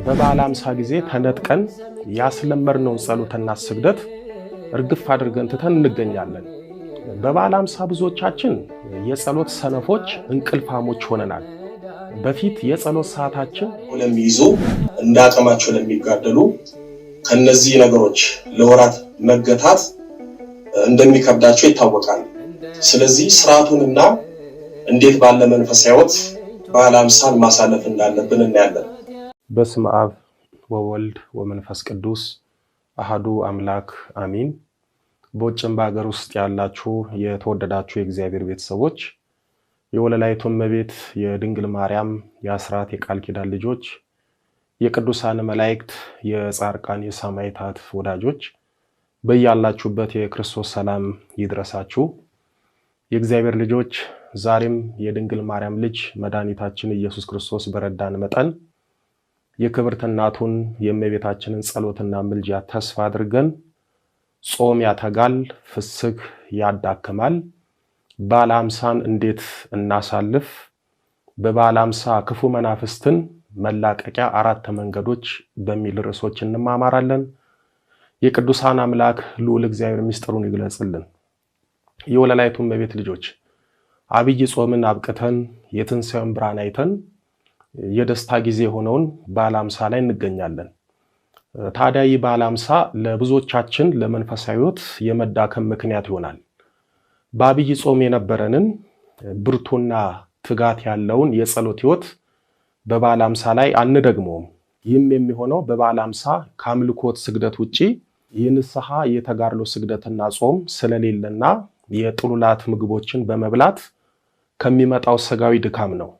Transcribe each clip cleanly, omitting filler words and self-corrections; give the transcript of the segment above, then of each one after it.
በበዓለ ሃምሳ ጊዜ ተነጥቀን ያስለመድነውን ጸሎትና ስግደት እርግፍ አድርገን ትተን እንገኛለን። በበዓለ ሃምሳ ብዙዎቻችን የጸሎት ሰነፎች እንቅልፋሞች ሆነናል። በፊት የጸሎት ሰዓታችን ለሚይዙ እንዳቀማቸው ለሚጋደሉ ከነዚህ ነገሮች ለወራት መገታት እንደሚከብዳቸው ይታወቃል። ስለዚህ ስርዓቱንና እንዴት ባለ መንፈሳዊ ሕይወት በዓለ ሃምሳን ማሳለፍ እንዳለብን እናያለን። በስመ አብ ወወልድ ወመንፈስ ቅዱስ አሐዱ አምላክ አሚን። በውጭም በአገር ውስጥ ያላችሁ የተወደዳችሁ የእግዚአብሔር ቤተሰቦች የወለላይቱ እመቤት የድንግል ማርያም የአስራት የቃል ኪዳን ልጆች የቅዱሳን መላእክት የጻድቃን የሰማዕታት ወዳጆች በያላችሁበት የክርስቶስ ሰላም ይድረሳችሁ። የእግዚአብሔር ልጆች ዛሬም የድንግል ማርያም ልጅ መድኃኒታችን ኢየሱስ ክርስቶስ በረዳን መጠን የክብርት እናቱን የእመቤታችንን ጸሎትና ምልጃ ተስፋ አድርገን ጾም ያተጋል፣ ፍስክ ያዳክማል፣ በዓለ ሃምሳን እንዴት እናሳልፍ፣ በበዓለ ሃምሳ ክፉ መናፍስትን መላቀቂያ 4 መንገዶች በሚል ርዕሶች እንማማራለን። የቅዱሳን አምላክ ልዑል እግዚአብሔር ምስጢሩን ይግለጽልን። የወለላይቱ እመቤት ልጆች አብይ ጾምን አብቅተን የትንሣኤውን ብርሃን አይተን የደስታ ጊዜ ሆነውን በዓለ ሃምሳ ላይ እንገኛለን። ታዲያ ይህ በዓለ ሃምሳ ለብዙዎቻችን ለመንፈሳዊ ሕይወት የመዳከም ምክንያት ይሆናል። በአብይ ጾም የነበረንን ብርቱና ትጋት ያለውን የጸሎት ሕይወት በበዓለ ሃምሳ ላይ አንደግመውም። ይህም የሚሆነው በበዓለ ሃምሳ ከአምልኮት ስግደት ውጪ የንስሐ የተጋድሎ ስግደትና ጾም ስለሌለና የጥሉላት ምግቦችን በመብላት ከሚመጣው ስጋዊ ድካም ነው።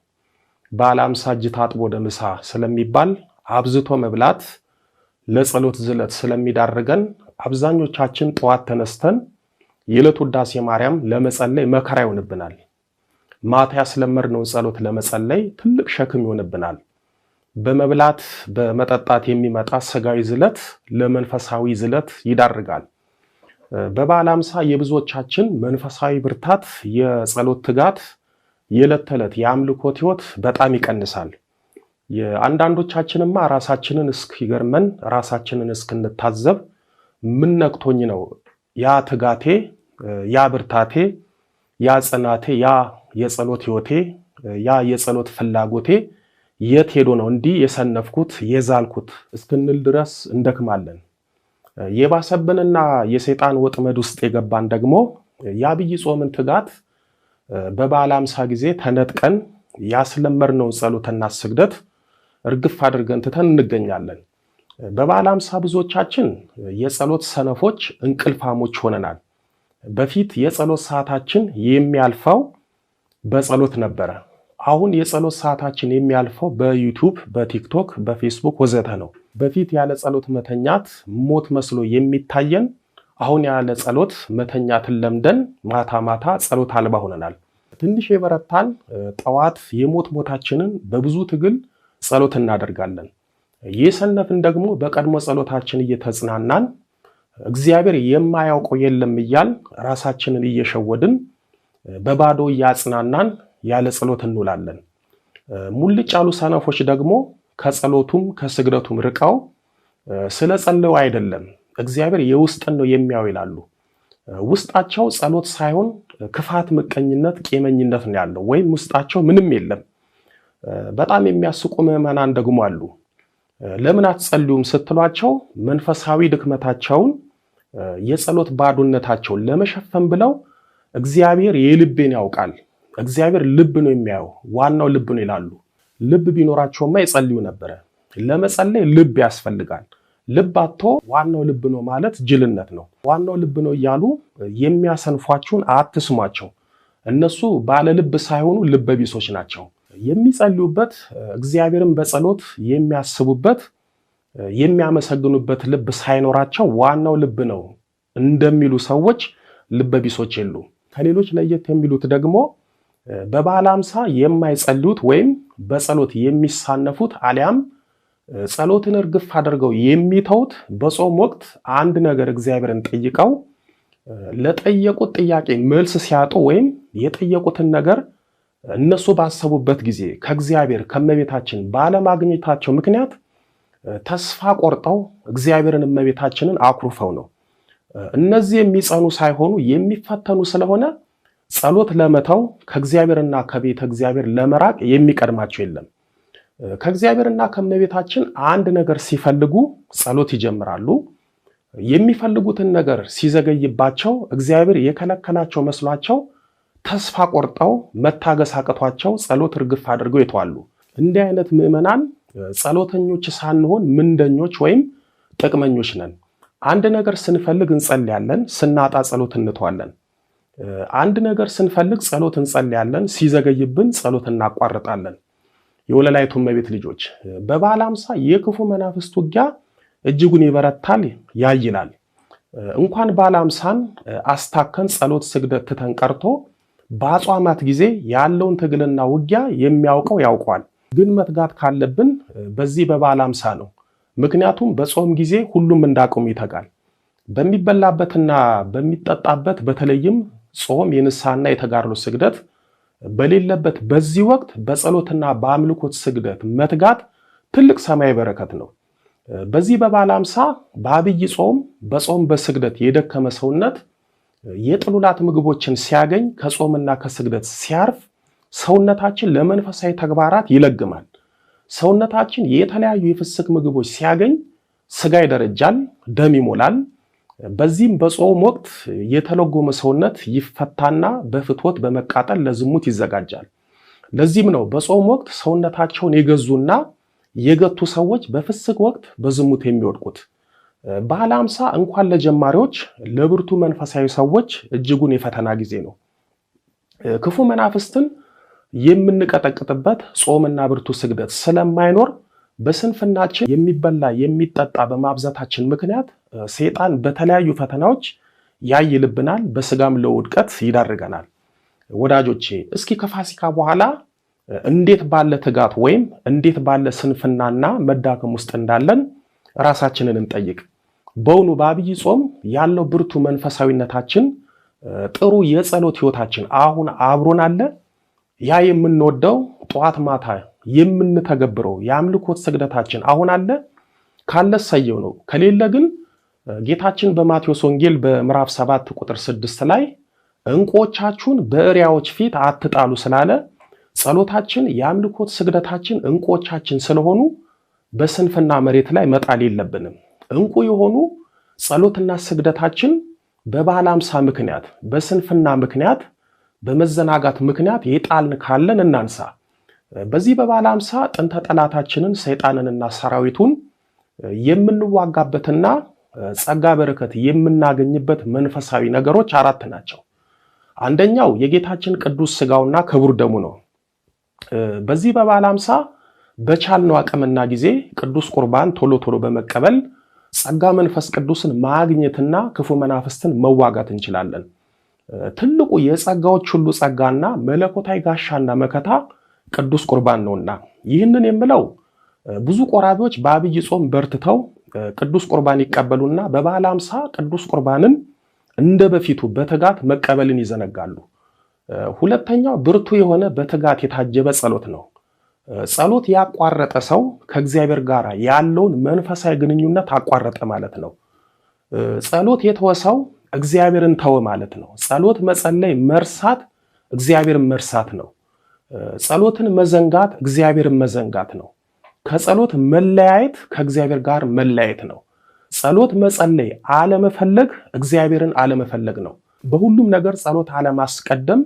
በዓለ ሃምሳ እጅ ታጥቦ ወደ ምሳ ስለሚባል አብዝቶ መብላት ለጸሎት ዝለት ስለሚዳርገን አብዛኞቻችን ጠዋት ተነስተን የዕለት ውዳሴ ማርያም ለመጸለይ መከራ ይሆንብናል። ማታ ያስለመድነውን ጸሎት ለመጸለይ ትልቅ ሸክም ይሆንብናል። በመብላት በመጠጣት የሚመጣ ስጋዊ ዝለት ለመንፈሳዊ ዝለት ይዳርጋል። በበዓለ ሃምሳ የብዙዎቻችን መንፈሳዊ ብርታት፣ የጸሎት ትጋት፣ የዕለት ተዕለት የአምልኮት ሕይወት በጣም ይቀንሳል። የአንዳንዶቻችንማ ራሳችንን እስኪገርመን ራሳችንን እስክንታዘብ ምን ነክቶኝ ነው ያ ትጋቴ፣ ያ ብርታቴ፣ ያ ጽናቴ፣ ያ የጸሎት ሕይወቴ፣ ያ የጸሎት ፍላጎቴ የት ሄዶ ነው እንዲህ የሰነፍኩት የዛልኩት እስክንል ድረስ እንደክማለን። የባሰብንና የሰይጣን ወጥመድ ውስጥ የገባን ደግሞ የአብይ ጾምን ትጋት በበዓለ ሃምሳ ጊዜ ተነጥቀን ያስለመድነውን ጸሎትና ስግደት እርግፍ አድርገን ትተን እንገኛለን። በበዓለ ሃምሳ ብዙዎቻችን የጸሎት ሰነፎች እንቅልፋሞች ሆነናል። በፊት የጸሎት ሰዓታችን የሚያልፈው በጸሎት ነበረ። አሁን የጸሎት ሰዓታችን የሚያልፈው በዩቲዩብ፣ በቲክቶክ፣ በፌስቡክ ወዘተ ነው። በፊት ያለ ጸሎት መተኛት ሞት መስሎ የሚታየን አሁን ያለ ጸሎት መተኛትን ለምደን ማታ ማታ ጸሎት አልባ ሆነናል። ትንሽ የበረታን ጠዋት የሞት ሞታችንን በብዙ ትግል ጸሎት እናደርጋለን። የሰነፍን ደግሞ በቀድሞ ጸሎታችን እየተጽናናን እግዚአብሔር የማያውቀው የለም እያል ራሳችንን እየሸወድን በባዶ እያጽናናን ያለ ጸሎት እንውላለን። ሙልጭ ያሉ ሰነፎች ደግሞ ከጸሎቱም ከስግደቱም ርቀው ስለ ጸለዩ አይደለም እግዚአብሔር የውስጥን ነው የሚያው ይላሉ። ውስጣቸው ጸሎት ሳይሆን ክፋት፣ ምቀኝነት፣ ቂመኝነት ነው ያለው፣ ወይም ውስጣቸው ምንም የለም። በጣም የሚያስቁ ምዕመናን ደግሞ አሉ። ለምን አትጸልዩም ስትሏቸው መንፈሳዊ ድክመታቸውን የጸሎት ባዶነታቸውን ለመሸፈን ብለው እግዚአብሔር የልቤን ያውቃል፣ እግዚአብሔር ልብ ነው የሚያየው፣ ዋናው ልብ ነው ይላሉ። ልብ ቢኖራቸውማ ይጸልዩ ነበረ። ለመጸለይ ልብ ያስፈልጋል። ልብ አጥቶ ዋናው ልብ ነው ማለት ጅልነት ነው። ዋናው ልብ ነው እያሉ የሚያሰንፏችሁን አትስሟቸው። እነሱ ባለ ልብ ሳይሆኑ ልበ ቢሶች ናቸው። የሚጸልዩበት እግዚአብሔርን በጸሎት የሚያስቡበት የሚያመሰግኑበት ልብ ሳይኖራቸው ዋናው ልብ ነው እንደሚሉ ሰዎች ልበ ቢሶች የሉ። ከሌሎች ለየት የሚሉት ደግሞ በበዓለ ሃምሳ የማይጸልዩት ወይም በጸሎት የሚሳነፉት አሊያም ጸሎትን እርግፍ አድርገው የሚተውት በጾም ወቅት አንድ ነገር እግዚአብሔርን ጠይቀው ለጠየቁት ጥያቄ መልስ ሲያጡ ወይም የጠየቁትን ነገር እነሱ ባሰቡበት ጊዜ ከእግዚአብሔር ከመቤታችን ባለማግኘታቸው ምክንያት ተስፋ ቆርጠው እግዚአብሔርን እመቤታችንን አኩርፈው ነው። እነዚህ የሚጸኑ ሳይሆኑ የሚፈተኑ ስለሆነ ጸሎት ለመተው ከእግዚአብሔርና ከቤተ እግዚአብሔር ለመራቅ የሚቀድማቸው የለም። ከእግዚአብሔርና ከእመቤታችን አንድ ነገር ሲፈልጉ ጸሎት ይጀምራሉ። የሚፈልጉትን ነገር ሲዘገይባቸው እግዚአብሔር የከለከላቸው መስሏቸው ተስፋ ቆርጠው መታገስ አቅቷቸው ጸሎት እርግፍ አድርገው ይተዋሉ። እንዲህ አይነት ምዕመናን ጸሎተኞች ሳንሆን ምንደኞች ወይም ጥቅመኞች ነን። አንድ ነገር ስንፈልግ እንጸልያለን፣ ስናጣ ጸሎት እንተዋለን። አንድ ነገር ስንፈልግ ጸሎት እንጸልያለን፣ ሲዘገይብን ጸሎት እናቋርጣለን። የወለላይቱ እመቤት ልጆች በበዓለ ሃምሳ የክፉ መናፍስት ውጊያ እጅጉን ይበረታል ያይላል። እንኳን በዓለ ሃምሳን አስታከን ጸሎት ስግደት ትተን ቀርቶ በአጽዋማት ጊዜ ያለውን ትግልና ውጊያ የሚያውቀው ያውቀዋል። ግን መትጋት ካለብን በዚህ በበዓለ ሃምሳ ነው። ምክንያቱም በጾም ጊዜ ሁሉም እንዳቅሙ ይተጋል። በሚበላበትና በሚጠጣበት በተለይም ጾም የንስሐና የተጋድሎ ስግደት በሌለበት በዚህ ወቅት በጸሎትና በአምልኮት ስግደት መትጋት ትልቅ ሰማያዊ በረከት ነው። በዚህ በበዓለ ሃምሳ በአብይ ጾም በጾም በስግደት የደከመ ሰውነት የጥሉላት ምግቦችን ሲያገኝ ከጾምና ከስግደት ሲያርፍ ሰውነታችን ለመንፈሳዊ ተግባራት ይለግማል። ሰውነታችን የተለያዩ የፍስክ ምግቦች ሲያገኝ ስጋ ይደረጃል፣ ደም ይሞላል። በዚህም በጾም ወቅት የተለጎመ ሰውነት ይፈታና በፍትወት በመቃጠል ለዝሙት ይዘጋጃል። ለዚህም ነው በጾም ወቅት ሰውነታቸውን የገዙና የገቱ ሰዎች በፍስክ ወቅት በዝሙት የሚወድቁት። በዓለ ሃምሳ እንኳን ለጀማሪዎች ለብርቱ መንፈሳዊ ሰዎች እጅጉን የፈተና ጊዜ ነው። ክፉ መናፍስትን የምንቀጠቅጥበት ጾምና ብርቱ ስግደት ስለማይኖር በስንፍናችን የሚበላ የሚጠጣ በማብዛታችን ምክንያት ሰይጣን በተለያዩ ፈተናዎች ያይልብናል፣ በስጋም ለውድቀት ይዳርገናል። ወዳጆቼ እስኪ ከፋሲካ በኋላ እንዴት ባለ ትጋት ወይም እንዴት ባለ ስንፍናና መዳከም ውስጥ እንዳለን ራሳችንን እንጠይቅ። በውኑ በአብይ ጾም ያለው ብርቱ መንፈሳዊነታችን፣ ጥሩ የጸሎት ህይወታችን አሁን አብሮን አለ? ያ የምንወደው ጠዋት ማታ የምንተገብረው የአምልኮት ስግደታችን አሁን አለ? ካለ ሰየው ነው። ከሌለ ግን ጌታችን በማቴዎስ ወንጌል በምዕራፍ 7 ቁጥር 6 ላይ ዕንቁዎቻችሁን በእሪያዎች ፊት አትጣሉ ስላለ ጸሎታችን የአምልኮት ስግደታችን ዕንቁዎቻችን ስለሆኑ በስንፍና መሬት ላይ መጣል የለብንም። ዕንቁ የሆኑ ጸሎትና ስግደታችን በበዓለ ሃምሳ ምክንያት በስንፍና ምክንያት በመዘናጋት ምክንያት የጣልን ካለን እናንሳ። በዚህ በበዓለ ሃምሳ ጥንተ ጠላታችንን ሰይጣንንና ሰራዊቱን የምንዋጋበትና ጸጋ በረከት የምናገኝበት መንፈሳዊ ነገሮች 4 ናቸው። አንደኛው የጌታችን ቅዱስ ስጋውና ክቡር ደሙ ነው። በዚህ በበዓለ ሃምሳ በቻልነው አቅምና ጊዜ ቅዱስ ቁርባን ቶሎ ቶሎ በመቀበል ጸጋ መንፈስ ቅዱስን ማግኘትና ክፉ መናፍስትን መዋጋት እንችላለን። ትልቁ የጸጋዎች ሁሉ ጸጋና መለኮታዊ ጋሻና መከታ ቅዱስ ቁርባን ነውና ይህንን የምለው ብዙ ቆራቢዎች በአብይ ጾም በርትተው ቅዱስ ቁርባን ይቀበሉና በበዓለ ሃምሳ ቅዱስ ቁርባንን እንደ በፊቱ በትጋት መቀበልን ይዘነጋሉ። ሁለተኛው ብርቱ የሆነ በትጋት የታጀበ ጸሎት ነው። ጸሎት ያቋረጠ ሰው ከእግዚአብሔር ጋር ያለውን መንፈሳዊ ግንኙነት አቋረጠ ማለት ነው። ጸሎት የተወ ሰው እግዚአብሔርን ተወ ማለት ነው። ጸሎት መጸለይ መርሳት እግዚአብሔርን መርሳት ነው። ጸሎትን መዘንጋት እግዚአብሔርን መዘንጋት ነው። ከጸሎት መለያየት ከእግዚአብሔር ጋር መለያየት ነው። ጸሎት መጸለይ አለመፈለግ እግዚአብሔርን አለመፈለግ ነው። በሁሉም ነገር ጸሎት አለማስቀደም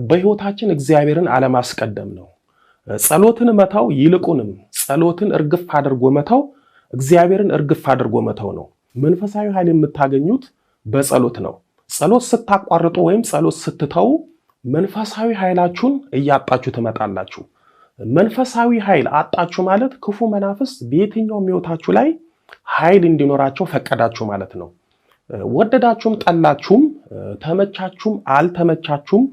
በሕይወታችን እግዚአብሔርን አለማስቀደም ነው። ጸሎትን መተው ይልቁንም ጸሎትን እርግፍ አድርጎ መተው እግዚአብሔርን እርግፍ አድርጎ መተው ነው። መንፈሳዊ ኃይል የምታገኙት በጸሎት ነው። ጸሎት ስታቋርጡ ወይም ጸሎት ስትተው መንፈሳዊ ኃይላችሁን እያጣችሁ ትመጣላችሁ። መንፈሳዊ ኃይል አጣችሁ ማለት ክፉ መናፍስት በየትኛውም ሕይወታችሁ ላይ ኃይል እንዲኖራቸው ፈቀዳችሁ ማለት ነው። ወደዳችሁም ጠላችሁም፣ ተመቻችሁም አልተመቻችሁም፣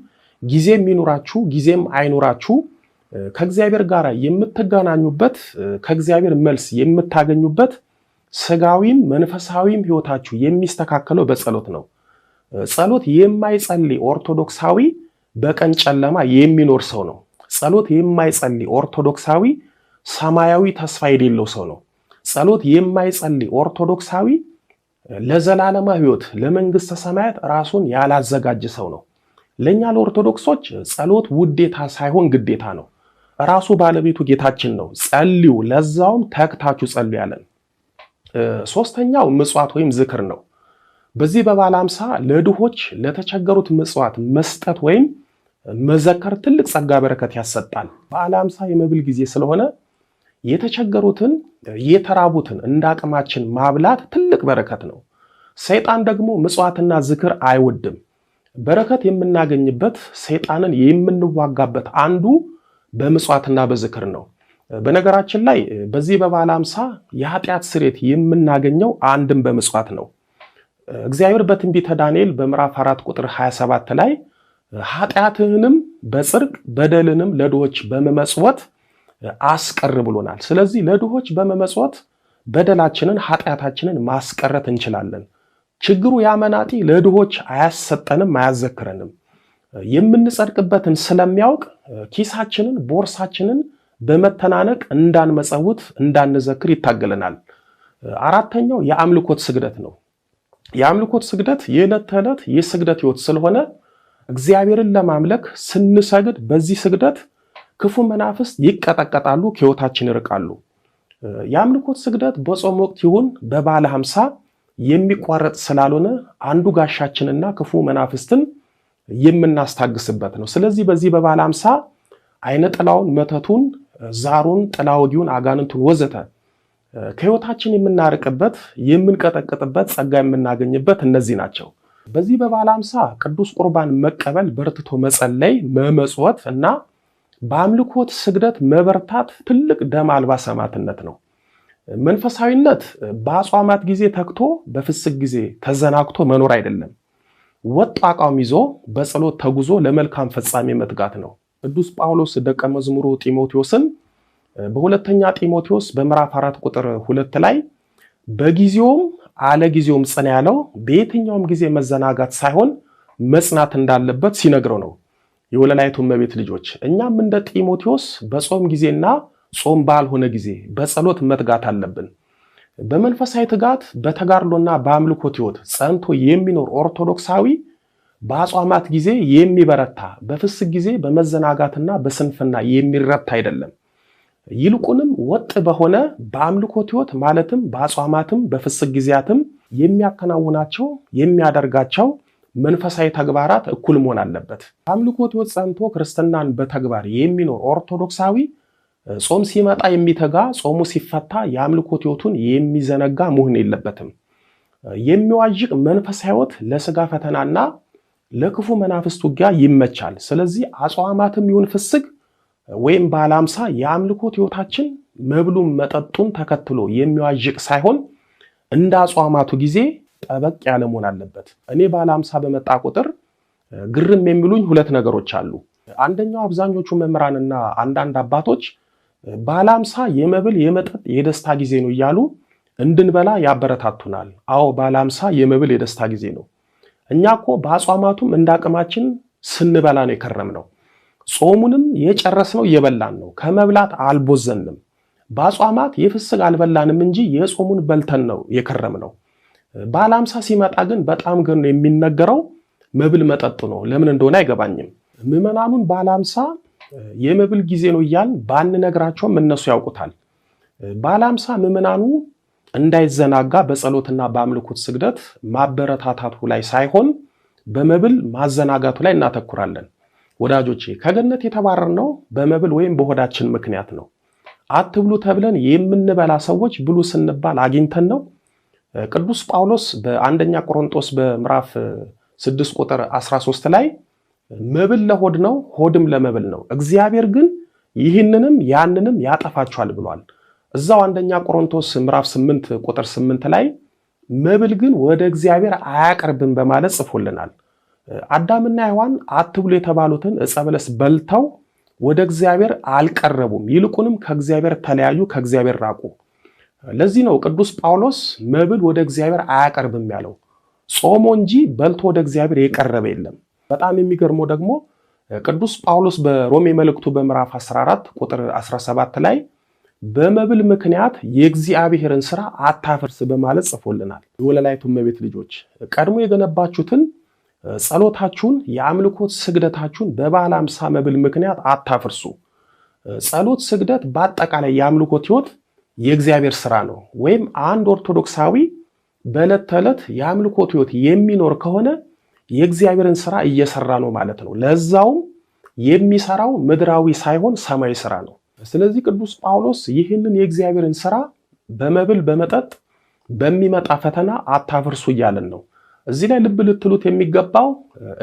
ጊዜም ይኑራችሁ ጊዜም አይኑራችሁ ከእግዚአብሔር ጋር የምትገናኙበት ከእግዚአብሔር መልስ የምታገኙበት ስጋዊም መንፈሳዊም ሕይወታችሁ የሚስተካከለው በጸሎት ነው። ጸሎት የማይጸልይ ኦርቶዶክሳዊ በቀን ጨለማ የሚኖር ሰው ነው። ጸሎት የማይጸልይ ኦርቶዶክሳዊ ሰማያዊ ተስፋ የሌለው ሰው ነው። ጸሎት የማይጸልይ ኦርቶዶክሳዊ ለዘላለማዊ ሕይወት ለመንግስተ ሰማያት ራሱን ያላዘጋጀ ሰው ነው። ለኛ ለኦርቶዶክሶች ጸሎት ውዴታ ሳይሆን ግዴታ ነው። ራሱ ባለቤቱ ጌታችን ነው ጸልዩ ለዛውም ተግታችሁ ጸልዩ ያለን። ሶስተኛው ምጽዋት ወይም ዝክር ነው። በዚህ በበዓለ ሃምሳ ለድሆች ለተቸገሩት ምጽዋት መስጠት ወይም መዘከር ትልቅ ጸጋ በረከት ያሰጣል። በዓለ ሃምሳ የመብል ጊዜ ስለሆነ የተቸገሩትን የተራቡትን እንዳቅማችን ማብላት ትልቅ በረከት ነው። ሰይጣን ደግሞ ምጽዋትና ዝክር አይወድም። በረከት የምናገኝበት ሰይጣንን የምንዋጋበት አንዱ በምጽዋትና በዝክር ነው። በነገራችን ላይ በዚህ በበዓለ ሃምሳ የኃጢአት ስርየት የምናገኘው አንድም በምጽዋት ነው። እግዚአብሔር በትንቢተ ዳንኤል በምዕራፍ 4 ቁጥር 27 ላይ ኃጢአትህንም በጽድቅ በደልንም ለድሆች በመመጽወት አስቀር ብሎናል። ስለዚህ ለድሆች በመመጽወት በደላችንን ኃጢአታችንን ማስቀረት እንችላለን። ችግሩ ያመናጢ ለድሆች አያሰጠንም አያዘክረንም። የምንጸድቅበትን ስለሚያውቅ ኪሳችንን ቦርሳችንን በመተናነቅ እንዳንመጸውት እንዳንዘክር ይታገለናል። አራተኛው የአምልኮት ስግደት ነው። የአምልኮት ስግደት የዕለት ተዕለት የስግደት ሕይወት ስለሆነ እግዚአብሔርን ለማምለክ ስንሰግድ በዚህ ስግደት ክፉ መናፍስት ይቀጠቀጣሉ፣ ከሕይወታችን ይርቃሉ። የአምልኮት ስግደት በጾም ወቅት ይሁን በበዓለ ሃምሳ የሚቋረጥ ስላልሆነ አንዱ ጋሻችንና ክፉ መናፍስትን የምናስታግስበት ነው። ስለዚህ በዚህ በበዓለ ሃምሳ አይነ ጥላውን፣ መተቱን፣ ዛሩን፣ ጥላወጊውን፣ አጋንንቱን ወዘተ ከሕይወታችን የምናርቅበት የምንቀጠቅጥበት ጸጋ የምናገኝበት እነዚህ ናቸው። በዚህ በበዓለ ሃምሳ ቅዱስ ቁርባን መቀበል፣ በርትቶ መጸለይ፣ መመጽወት እና በአምልኮት ስግደት መበርታት ትልቅ ደም አልባ ሰማዕትነት ነው። መንፈሳዊነት በአጽዋማት ጊዜ ተግቶ በፍስክ ጊዜ ተዘናግቶ መኖር አይደለም። ወጥ አቋም ይዞ በጸሎት ተጉዞ ለመልካም ፍጻሜ መትጋት ነው። ቅዱስ ጳውሎስ ደቀ መዝሙሩ ጢሞቴዎስን በሁለተኛ ጢሞቴዎስ በምዕራፍ 4 ቁጥር 2 ላይ በጊዜውም አለጊዜውም ጽና ያለው በየትኛውም ጊዜ መዘናጋት ሳይሆን መጽናት እንዳለበት ሲነግረው ነው። የወለላይቱ እመቤት ልጆች እኛም እንደ ጢሞቴዎስ በጾም ጊዜና ጾም ባልሆነ ጊዜ በጸሎት መትጋት አለብን። በመንፈሳዊ ትጋት በተጋድሎና በአምልኮት ሕይወት ጸንቶ የሚኖር ኦርቶዶክሳዊ በአጽዋማት ጊዜ የሚበረታ በፍስክ ጊዜ በመዘናጋትና በስንፍና የሚረታ አይደለም። ይልቁንም ወጥ በሆነ በአምልኮት ሕይወት ማለትም በአጽዋማትም በፍስክ ጊዜያትም የሚያከናውናቸው የሚያደርጋቸው መንፈሳዊ ተግባራት እኩል መሆን አለበት። በአምልኮት ሕይወት ጸንቶ ክርስትናን በተግባር የሚኖር ኦርቶዶክሳዊ ጾም ሲመጣ የሚተጋ ጾሙ ሲፈታ የአምልኮት ሕይወቱን የሚዘነጋ መሆን የለበትም። የሚዋዥቅ መንፈሳዊ ሕይወት ለስጋ ፈተናና ለክፉ መናፍስት ውጊያ ይመቻል። ስለዚህ አጽዋማትም ይሁን ፍስክ ወይም በዓለ ሃምሳ የአምልኮት ሕይወታችን መብሉን መጠጡን ተከትሎ የሚዋዥቅ ሳይሆን እንደ አጽዋማቱ ጊዜ ጠበቅ ያለ መሆን አለበት። እኔ በዓለ ሃምሳ በመጣ ቁጥር ግርም የሚሉኝ ሁለት ነገሮች አሉ። አንደኛው አብዛኞቹ መምህራንና አንዳንድ አባቶች በዓለ ሃምሳ የመብል የመጠጥ የደስታ ጊዜ ነው እያሉ እንድንበላ ያበረታቱናል። አዎ በዓለ ሃምሳ የመብል የደስታ ጊዜ ነው። እኛ እኮ በአጽዋማቱም እንዳቅማችን ስንበላ ነው የከረምነው። ጾሙንም የጨረስነው እየበላን ነው። ከመብላት አልቦዘንም። በአጽዋማት የፍስክ አልበላንም እንጂ የጾሙን በልተን ነው የከረምነው። በዓለ ሃምሳ ሲመጣ ግን በጣም ግን የሚነገረው መብል መጠጡ ነው። ለምን እንደሆነ አይገባኝም። ምዕመናኑን በዓለ ሃምሳ የመብል ጊዜ ነው እያልን ባንነግራቸውም እነሱ ያውቁታል። በዓለ ሃምሳ ምዕመናኑ እንዳይዘናጋ በጸሎትና በአምልኮት ስግደት ማበረታታቱ ላይ ሳይሆን በመብል ማዘናጋቱ ላይ እናተኩራለን። ወዳጆቼ ከገነት የተባረርነው በመብል ወይም በሆዳችን ምክንያት ነው። አትብሉ ተብለን የምንበላ ሰዎች ብሉ ስንባል አግኝተን ነው። ቅዱስ ጳውሎስ በአንደኛ ቆሮንቶስ በምዕራፍ 6 ቁጥር 13 ላይ መብል ለሆድ ነው፣ ሆድም ለመብል ነው፣ እግዚአብሔር ግን ይህንንም ያንንም ያጠፋቸዋል ብሏል። እዛው አንደኛ ቆሮንቶስ ምዕራፍ 8 ቁጥር 8 ላይ መብል ግን ወደ እግዚአብሔር አያቀርብም በማለት ጽፎልናል። አዳምና ሔዋን አትብሉ የተባሉትን ዕፀ በለስ በልተው ወደ እግዚአብሔር አልቀረቡም፣ ይልቁንም ከእግዚአብሔር ተለያዩ፣ ከእግዚአብሔር ራቁ። ለዚህ ነው ቅዱስ ጳውሎስ መብል ወደ እግዚአብሔር አያቀርብም ያለው። ጾሞ እንጂ በልቶ ወደ እግዚአብሔር የቀረበ የለም። በጣም የሚገርመው ደግሞ ቅዱስ ጳውሎስ በሮሜ መልእክቱ በምዕራፍ 14 ቁጥር 17 ላይ በመብል ምክንያት የእግዚአብሔርን ሥራ አታፍርስ በማለት ጽፎልናል። የወለላይቱ እመቤት ልጆች ቀድሞ የገነባችሁትን ጸሎታችሁን፣ የአምልኮት ስግደታችሁን በበዓለ ሃምሳ መብል ምክንያት አታፍርሱ። ጸሎት፣ ስግደት በአጠቃላይ የአምልኮት ሕይወት የእግዚአብሔር ሥራ ነው። ወይም አንድ ኦርቶዶክሳዊ በዕለት ተዕለት የአምልኮት ሕይወት የሚኖር ከሆነ የእግዚአብሔርን ሥራ እየሰራ ነው ማለት ነው። ለዛውም የሚሰራው ምድራዊ ሳይሆን ሰማያዊ ሥራ ነው። ስለዚህ ቅዱስ ጳውሎስ ይህንን የእግዚአብሔርን ሥራ በመብል በመጠጥ በሚመጣ ፈተና አታፍርሱ እያለን ነው። እዚህ ላይ ልብ ልትሉት የሚገባው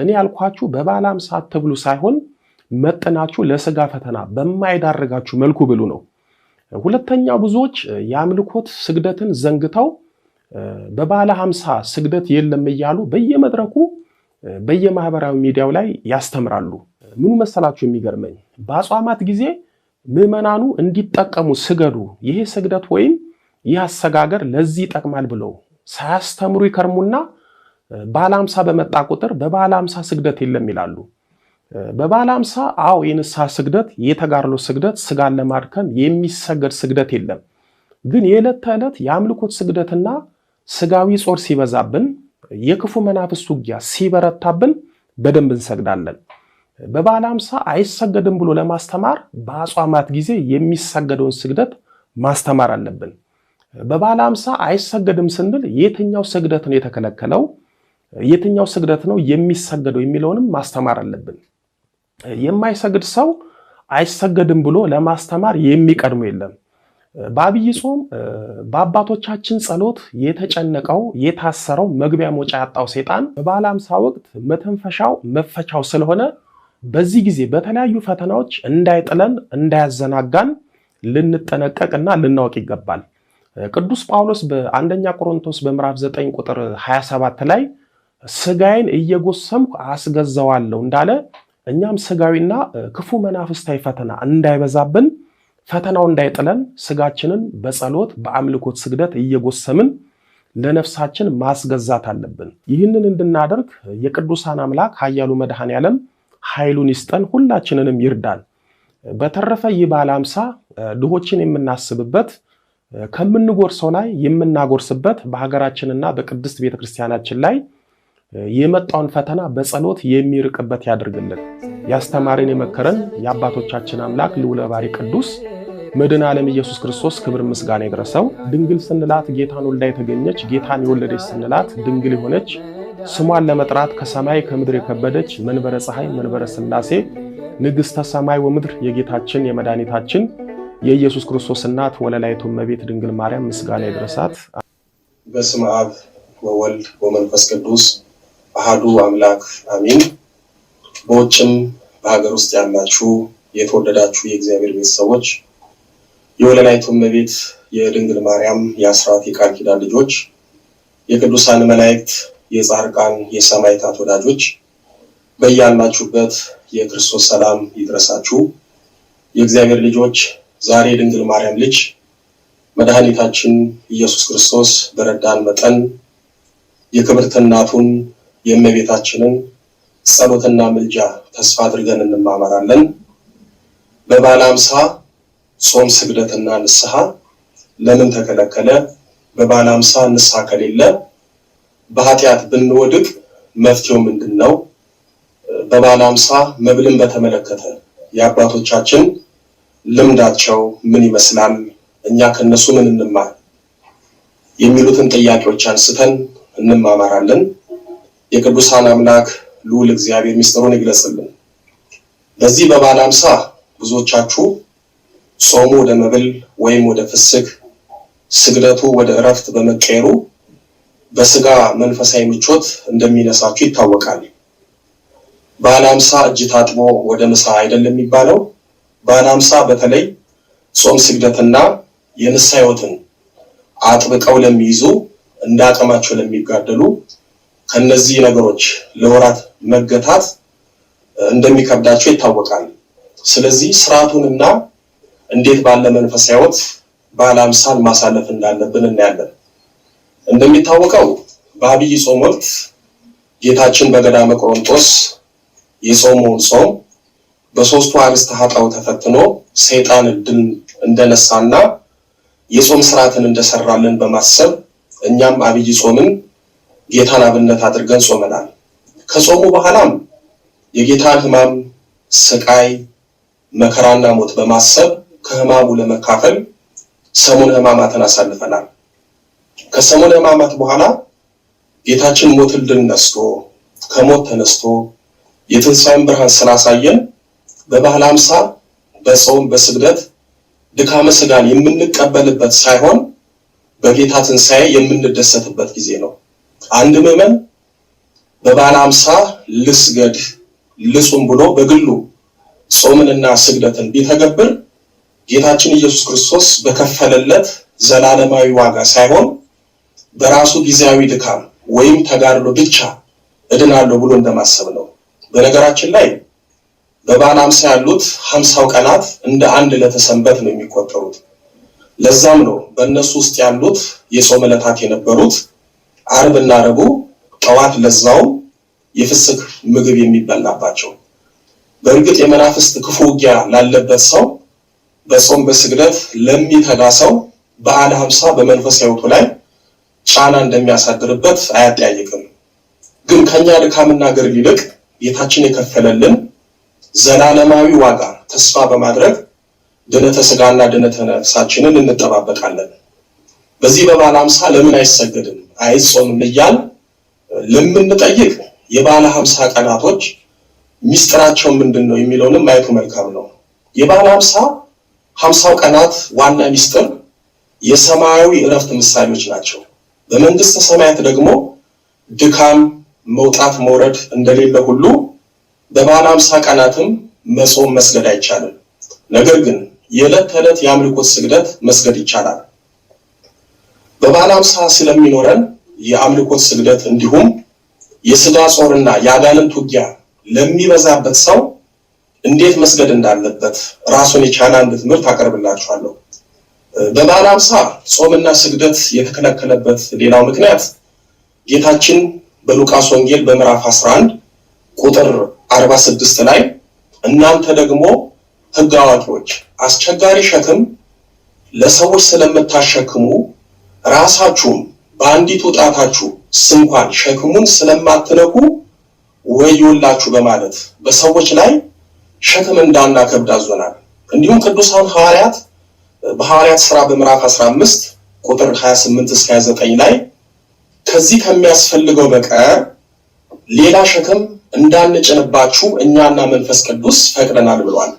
እኔ ያልኳችሁ በበዓለ ሃምሳ አትብሉ ሳይሆን መጥናችሁ ለሥጋ ፈተና በማይዳርጋችሁ መልኩ ብሉ ነው። ሁለተኛው ብዙዎች የአምልኮት ስግደትን ዘንግተው በበዓለ ሃምሳ ስግደት የለም እያሉ በየመድረኩ በየማህበራዊ ሚዲያው ላይ ያስተምራሉ። ምኑ መሰላችሁ የሚገርመኝ? በአጽዋማት ጊዜ ምዕመናኑ እንዲጠቀሙ ስገዱ፣ ይሄ ስግደት ወይም ይህ አሰጋገር ለዚህ ይጠቅማል ብለው ሳያስተምሩ ይከርሙና በዓለ ሃምሳ በመጣ ቁጥር በበዓለ ሃምሳ ስግደት የለም ይላሉ። በበዓለ ሃምሳ የንስሐ ስግደት፣ የተጋድሎ ስግደት፣ ስጋን ለማድከም የሚሰገድ ስግደት የለም። ግን የዕለት ተዕለት የአምልኮት ስግደትና ስጋዊ ጾር ሲበዛብን፣ የክፉ መናፍስት ውጊያ ሲበረታብን በደንብ እንሰግዳለን። በበዓለ ሃምሳ አይሰገድም ብሎ ለማስተማር በአጽዋማት ጊዜ የሚሰገደውን ስግደት ማስተማር አለብን። በበዓለ ሃምሳ አይሰገድም ስንል የትኛው ስግደት ነው የተከለከለው፣ የትኛው ስግደት ነው የሚሰገደው የሚለውንም ማስተማር አለብን። የማይሰግድ ሰው አይሰገድም ብሎ ለማስተማር የሚቀድሙ የለም። በአብይ ጾም በአባቶቻችን ጸሎት የተጨነቀው የታሰረው መግቢያ መውጫ ያጣው ሰይጣን በበዓለ ሃምሳ ወቅት መተንፈሻው መፈቻው ስለሆነ በዚህ ጊዜ በተለያዩ ፈተናዎች እንዳይጥለን እንዳያዘናጋን ልንጠነቀቅና ልናውቅ ይገባል። ቅዱስ ጳውሎስ በአንደኛ ቆሮንቶስ በምዕራፍ 9 ቁጥር 27 ላይ ስጋዬን እየጎሰምኩ አስገዛዋለሁ እንዳለ እኛም ስጋዊና ክፉ መናፍስታዊ ፈተና እንዳይበዛብን ፈተናው እንዳይጥለን ስጋችንን በጸሎት በአምልኮት ስግደት እየጎሰምን ለነፍሳችን ማስገዛት አለብን። ይህንን እንድናደርግ የቅዱሳን አምላክ ኃያሉ መድኃኔዓለም ኃይሉን ይስጠን፣ ሁላችንንም ይርዳን። በተረፈ ይህ በዓለ ሃምሳ ድሆችን የምናስብበት ከምንጎርሰው ላይ የምናጎርስበት በሀገራችንና በቅድስት ቤተክርስቲያናችን ላይ የመጣውን ፈተና በጸሎት የሚርቅበት ያድርግልን። ያስተማረን የመከረን የአባቶቻችን አምላክ ልዑለ ባሕርይ ቅዱስ መድኃኔ ዓለም ኢየሱስ ክርስቶስ ክብር ምስጋና ይድረሰው። ድንግል ስንላት ጌታን ወልዳ የተገኘች፣ ጌታን የወለደች ስንላት ድንግል የሆነች፣ ስሟን ለመጥራት ከሰማይ ከምድር የከበደች መንበረ ፀሐይ መንበረ ሥላሴ ንግሥተ ሰማይ ወምድር የጌታችን የመድኃኒታችን የኢየሱስ ክርስቶስ እናት ወለላይቱ እመቤት ድንግል ማርያም ምስጋና ይድረሳት። በስመ አብ ወወልድ ወመንፈስ ቅዱስ አሐዱ አምላክ አሜን። በውጭም በሀገር ውስጥ ያላችሁ የተወደዳችሁ የእግዚአብሔር ቤተሰቦች፣ የወለላይቱ እመቤት የድንግል ማርያም የአስራት የቃል ኪዳን ልጆች፣ የቅዱሳን መላእክት የጻድቃን የሰማዕታት ወዳጆች በያላችሁበት የክርስቶስ ሰላም ይድረሳችሁ። የእግዚአብሔር ልጆች፣ ዛሬ ድንግል ማርያም ልጅ መድኃኒታችን ኢየሱስ ክርስቶስ በረዳን መጠን የክብርት እናቱን የእመቤታችንን ጸሎትና ምልጃ ተስፋ አድርገን እንማማራለን። በበዓለ ሃምሳ ጾም፣ ስግደትና ንስሐ ለምን ተከለከለ? በበዓለ ሃምሳ ንስሐ ከሌለ በኃጢአት ብንወድቅ መፍትሄው ምንድነው? በበዓለ ሃምሳ መብልን በተመለከተ የአባቶቻችን ልምዳቸው ምን ይመስላል? እኛ ከነሱ ምን እንማር? የሚሉትን ጥያቄዎች አንስተን እንማማራለን። የቅዱሳን አምላክ ልዑል እግዚአብሔር ምስጢሩን ይግለጽልን። በዚህ በበዓለ ሃምሳ ብዙዎቻችሁ ጾሙ ወደ መብል ወይም ወደ ፍስክ፣ ስግደቱ ወደ እረፍት በመቀየሩ በስጋ መንፈሳዊ ምቾት እንደሚነሳችሁ ይታወቃል። በዓለ ሃምሳ እጅ ታጥቦ ወደ ምሳ አይደለም የሚባለው። በዓለ ሃምሳ በተለይ ጾም፣ ስግደትና የንስሐ ሕይወትን አጥብቀው ለሚይዙ እንደ አቅማቸው ለሚጋደሉ ከነዚህ ነገሮች ለወራት መገታት እንደሚከብዳቸው ይታወቃል። ስለዚህ ስርዓቱንና እንዴት ባለ መንፈሳዊ ሕይወት በዓለ ሃምሳን ማሳለፍ እንዳለብን እናያለን። እንደሚታወቀው በአብይ ጾም ወቅት ጌታችን በገዳመ ቆሮንጦስ የጾመውን ጾም በሶስቱ አርዕስተ ኃጣውእ ተፈትኖ ሰይጣን ድል እንደነሳና የጾም ስርዓትን እንደሰራልን በማሰብ እኛም አብይ ጾምን ጌታን አብነት አድርገን ጾመናል። ከጾሙ በኋላም የጌታን ሕማም፣ ስቃይ፣ መከራና ሞት በማሰብ ከሕማሙ ለመካፈል ሰሙነ ሕማማትን አሳልፈናል። ከሰሙነ ሕማማት በኋላ ጌታችን ሞትን ድል ነስቶ ከሞት ተነስቶ የትንሣኤን ብርሃን ስላሳየን በበዓለ ሃምሳ በጾም በስግደት ድካመ ሥጋን የምንቀበልበት ሳይሆን በጌታ ትንሣኤ የምንደሰትበት ጊዜ ነው። አንድ ምዕመን በበዓለ ሃምሳ ልስገድ ልጹም ብሎ በግሉ ጾምንና ስግደትን ቢተገብር ጌታችን ኢየሱስ ክርስቶስ በከፈለለት ዘላለማዊ ዋጋ ሳይሆን በራሱ ጊዜያዊ ድካም ወይም ተጋድሎ ብቻ እድናለሁ ብሎ እንደማሰብ ነው። በነገራችን ላይ በበዓለ ሃምሳ ያሉት 50 ቀናት እንደ አንድ ዕለተ ሰንበት ነው የሚቆጠሩት። ለዛም ነው በእነሱ ውስጥ ያሉት የጾም ዕለታት የነበሩት ዓርብና ረቡዕ ጠዋት ለዛው የፍስክ ምግብ የሚበላባቸው። በእርግጥ የመናፍስት ክፉ ውጊያ ላለበት ሰው በጾም በስግደት ለሚተጋ ሰው በዓለ ሃምሳ በመንፈሳዊ ሕይወቱ ላይ ጫና እንደሚያሳድርበት አያጠያይቅም። ግን ከኛ ድካምና ገድል ይልቅ ጌታችን የከፈለልን ዘላለማዊ ዋጋ ተስፋ በማድረግ ድነተ ሥጋና ድነተ ነፍሳችንን እንጠባበቃለን። በዚህ በበዓለ ሃምሳ ለምን አይሰገድም አይጾምም እያል ለምንጠይቅ የበዓለ ሃምሳ ቀናቶች ሚስጥራቸው ምንድነው የሚለውንም ማየቱ መልካም ነው። የበዓለ ሃምሳ 50 ቀናት ዋና ሚስጥር የሰማያዊ ዕረፍት ምሳሌዎች ናቸው። በመንግስተ ሰማያት ደግሞ ድካም መውጣት መውረድ እንደሌለ ሁሉ በበዓለ ሃምሳ ቀናትም መጾም መስገድ አይቻልም። ነገር ግን የዕለት ተዕለት የአምልኮት ስግደት መስገድ ይቻላል። በበዓለ ሃምሳ ስለሚኖረን የአምልኮት ስግደት እንዲሁም የሥጋ ጾርና የአጋንንት ውጊያ ለሚበዛበት ሰው እንዴት መስገድ እንዳለበት ራሱን የቻለ አንድ ትምህርት አቀርብላችኋለሁ። በበዓለ ሃምሳ ጾምና ስግደት የተከለከለበት ሌላው ምክንያት ጌታችን በሉቃስ ወንጌል በምዕራፍ 11 ቁጥር 46 ላይ እናንተ ደግሞ ሕግ አዋቂዎች አስቸጋሪ ሸክም ለሰዎች ስለምታሸክሙ ራሳችሁም በአንዲቱ ጣታችሁ ስንኳን ሸክሙን ስለማትነኩ ወዮላችሁ በማለት በሰዎች ላይ ሸክም እንዳናከብድ አዞናል። እንዲሁም ቅዱሳን ሐዋርያት በሐዋርያት ሥራ በምዕራፍ 15 ቁጥር 28 እስከ 29 ላይ ከዚህ ከሚያስፈልገው በቀር ሌላ ሸክም እንዳንጭንባችሁ እኛና መንፈስ ቅዱስ ፈቅደናል ብሏል።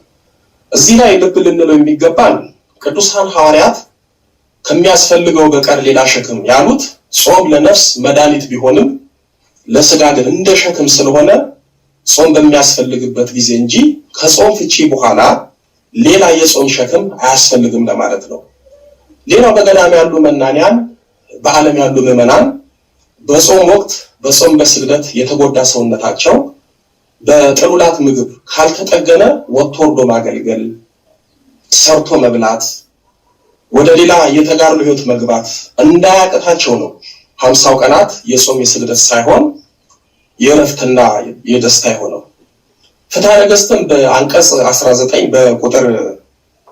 እዚህ ላይ ልብ ልንለው የሚገባን ቅዱሳን ሐዋርያት ከሚያስፈልገው በቀር ሌላ ሸክም ያሉት ጾም ለነፍስ መድኃኒት ቢሆንም ለሥጋ ግን እንደ ሸክም ስለሆነ ጾም በሚያስፈልግበት ጊዜ እንጂ ከጾም ፍቺ በኋላ ሌላ የጾም ሸክም አያስፈልግም ለማለት ነው። ሌላው በገዳም ያሉ መናንያን በዓለም ያሉ ምዕመናን በጾም ወቅት በጾም በስግደት የተጎዳ ሰውነታቸው በጥሉላት ምግብ ካልተጠገነ ወጥቶ ወርዶ ማገልገል፣ ሰርቶ መብላት፣ ወደ ሌላ የተጋድሎ ሕይወት መግባት እንዳያቅታቸው ነው 50 ቀናት የጾም የስግደት ሳይሆን የዕረፍትና የደስታ የሆነው። ፍትሐ ነገሥትም በአንቀጽ 19 በቁጥር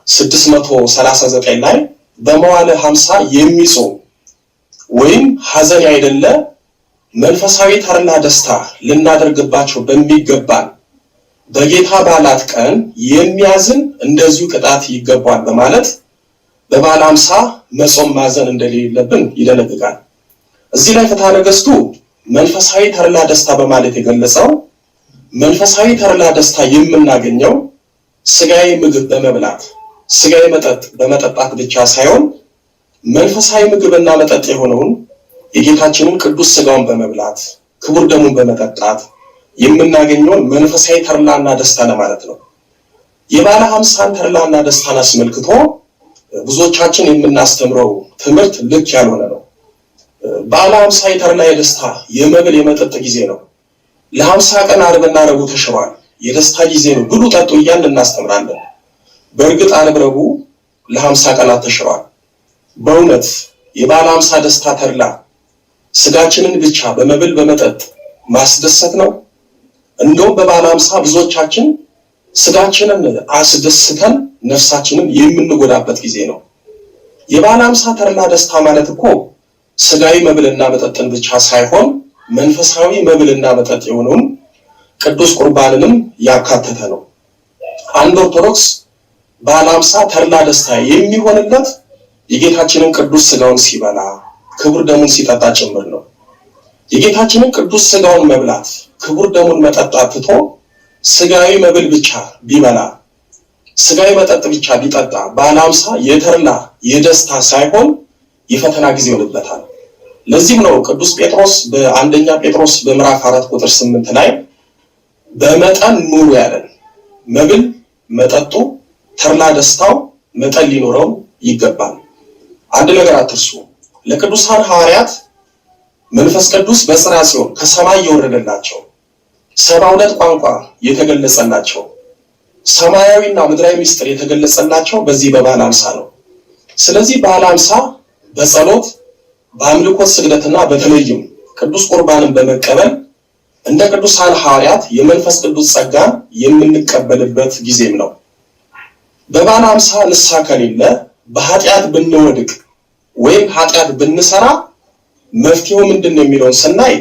639 ላይ በመዋዕለ ሃምሳ የሚጾም ወይም ሐዘን ያይደለ መንፈሳዊ ተድላ ደስታ ልናደርግባቸው በሚገባን በጌታ በዓላት ቀን የሚያዝን እንደዚሁ ቅጣት ይገባል በማለት በበዓለ ሃምሳ መጾም ማዘን እንደሌለብን ይደነግጋል። እዚህ ላይ ፍትሐ ነገሥቱ መንፈሳዊ ተድላ ደስታ በማለት የገለጸው መንፈሳዊ ተድላ ደስታ የምናገኘው ስጋዊ ምግብ በመብላት ስጋዊ መጠጥ በመጠጣት ብቻ ሳይሆን መንፈሳዊ ምግብና መጠጥ የሆነውን የጌታችንን ቅዱስ ስጋውን በመብላት ክቡር ደሙን በመጠጣት የምናገኘውን መንፈሳዊ ተድላና ደስታ ለማለት ነው። የበዓለ ሃምሳን ተድላና ደስታን አስመልክቶ ብዙዎቻችን የምናስተምረው ትምህርት ልክ ያልሆነ ነው። በዓለ ሃምሳ የተድላ የደስታ የመብል የመጠጥ ጊዜ ነው። ለ50 ቀን ዓርብና ረቡዕ ተሽሯል። የደስታ ጊዜ ነው፣ ብሉ ጠጡ እያልን እናስተምራለን። በእርግጥ ዓርብ ረቡዕ ለ50 ቀናት ተሽሯል። በእውነት የበዓለ ሃምሳ ደስታ ተድላ ስጋችንን ብቻ በመብል በመጠጥ ማስደሰት ነው? እንደውም በበዓለ ሃምሳ ብዙዎቻችን ስጋችንን አስደስተን ነፍሳችንን የምንጎዳበት ጊዜ ነው። የበዓለ ሃምሳ ተድላ ደስታ ማለት እኮ ስጋዊ መብልና መጠጥን ብቻ ሳይሆን መንፈሳዊ መብልና መጠጥ የሆነውን ቅዱስ ቁርባንንም ያካተተ ነው። አንድ ኦርቶዶክስ በዓለ ሃምሳ ተድላ ደስታ የሚሆንለት የጌታችንን ቅዱስ ስጋውን ሲበላ ክቡር ደሙን ሲጠጣ ጭምር ነው። የጌታችንን ቅዱስ ስጋውን መብላት ክቡር ደሙን መጠጣት ትቶ ስጋዊ መብል ብቻ ቢበላ ስጋዊ መጠጥ ብቻ ቢጠጣ በዓለ ሃምሳ የተድላ የደስታ ሳይሆን የፈተና ጊዜ ይሆንበታል። ለዚህም ነው ቅዱስ ጴጥሮስ በአንደኛ ጴጥሮስ በምዕራፍ 4 ቁጥር 8 ላይ በመጠን ኑሩ ያለን። መብል መጠጡ ተድላ ደስታው መጠን ሊኖረው ይገባል። አንድ ነገር አትርሱ። ለቅዱሳን ሐዋርያት መንፈስ ቅዱስ በጽርሐ ጽዮን ከሰማይ የወረደላቸው 72 ቋንቋ የተገለጸላቸው ሰማያዊና ምድራዊ ምስጢር የተገለጸላቸው በዚህ በበዓለ ሃምሳ ነው። ስለዚህ በዓለ ሃምሳ በጸሎት በአምልኮት ስግደትና በተለይም ቅዱስ ቁርባንን በመቀበል እንደ ቅዱሳን ሐዋርያት የመንፈስ ቅዱስ ጸጋን የምንቀበልበት ጊዜም ነው። በበዓለ ሃምሳ ንስሐ ከሌለ በኃጢአት ብንወድቅ ወይም ኃጢአት ብንሰራ መፍትሄው ምንድነው የሚለውን ስናይ